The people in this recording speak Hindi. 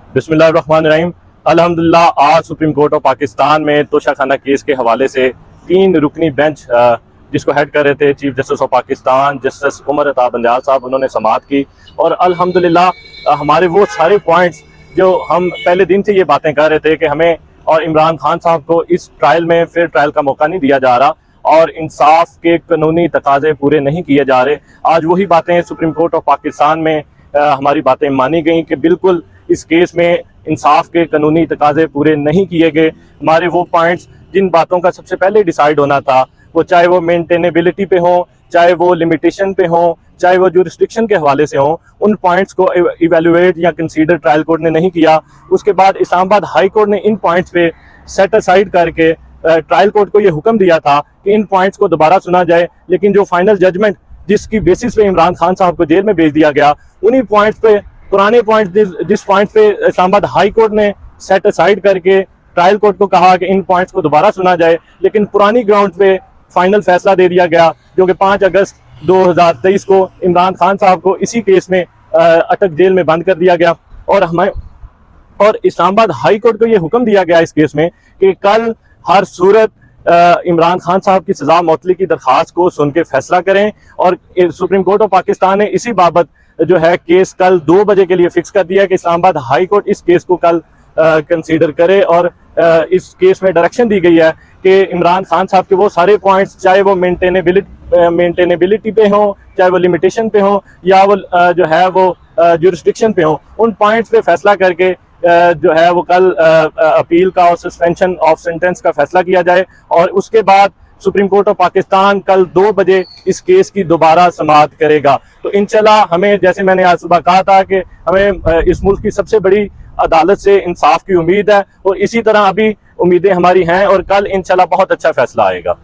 बिस्मिल्लाहिर्रहमानिर्रहीम। अल्हम्दुलिल्लाह आज सुप्रीम कोर्ट ऑफ पाकिस्तान में तोशाखाना केस के हवाले से 3 रुकनी बेंच जिसको हेड कर रहे थे chief justice of Pakistan justice Umar Ata Bandial साहब, उन्होंने समाअत की और अल्हम्दुलिल्लाह हमारे वो सारे पॉइंट्स जो हम पहले दिन से ये बातें कर रहे थे कि हमें और इमरान खान साहब को इस ट्रायल में फिर ट्रायल का मौका नहीं दिया जा रहा और इंसाफ के कानूनी तकाजे पूरे नहीं किए जा रहे। आज वही बातें सुप्रीम कोर्ट ऑफ पाकिस्तान में हमारी बातें मानी गई कि बिल्कुल इस केस में इंसाफ के कानूनी तकाजे पूरे नहीं किए गए। हमारे वो पॉइंट्स जिन बातों का सबसे पहले डिसाइड होना था, वो चाहे वो मेंटेनेबिलिटी पे हो, चाहे वो लिमिटेशन पे हो, चाहे वो जुरिस्डिक्शन के हवाले से हो, उन पॉइंट्स को इवेलुएट या कंसीडर ट्रायल कोर्ट ने नहीं किया। उसके बाद इस्लामाबाद हाई कोर्ट ने इन पॉइंट्स पे सेट असाइड करके ट्रायल कोर्ट को ये हुक्म दिया था कि इन पॉइंट्स को दोबारा सुना जाए, लेकिन जो फाइनल जजमेंट जिसकी बेसिस पे इमरान खान साहब को जेल में भेज दिया गया, उन्हीं पॉइंट्स पे पुराने पॉइंट जिस पॉइंट पे इस्लामाबाद हाई कोर्ट ने सेट असाइड करके ट्रायल कोर्ट को कहा कि इन पॉइंट्स को दोबारा सुना जाए, लेकिन पुरानी ग्राउंड पे फाइनल फैसला दे दिया गया जो कि 5 अगस्त 2023 को इमरान खान साहब को इसी केस में अटक जेल में बंद कर दिया गया। और इस्लामाबाद हाई कोर्ट को ये हुक्म दिया गया इस केस में कि कल हर सूरत इमरान खान साहब की सजा मौतली की दरख्वास्त को सुन के फैसला करें। और सुप्रीम कोर्ट ऑफ पाकिस्तान ने इसी बाबत जो है केस कल 2 बजे के लिए फिक्स कर दिया कि इस्लामाबाद हाई कोर्ट इस केस को कल कंसीडर करे। और इस केस में डायरेक्शन दी गई है कि इमरान खान साहब के वो सारे पॉइंट्स, चाहे वो मेंटेनेबिलिटी पे हो, चाहे वो लिमिटेशन पे हो, या वो जो है वो जुरिस्डिक्शन पे हो, उन पॉइंट्स पे फैसला करके जो है वो कल अपील का और सस्पेंशन ऑफ सेंटेंस का फैसला किया जाए। और उसके बाद सुप्रीम कोर्ट ऑफ पाकिस्तान कल 2 बजे इस केस की दोबारा समाअत करेगा। तो इंशाल्लाह हमें, जैसे मैंने आज सुबह कहा था, कि हमें इस मुल्क की सबसे बड़ी अदालत से इंसाफ की उम्मीद है और इसी तरह अभी उम्मीदें हमारी हैं और कल इंशाल्लाह बहुत अच्छा फैसला आएगा।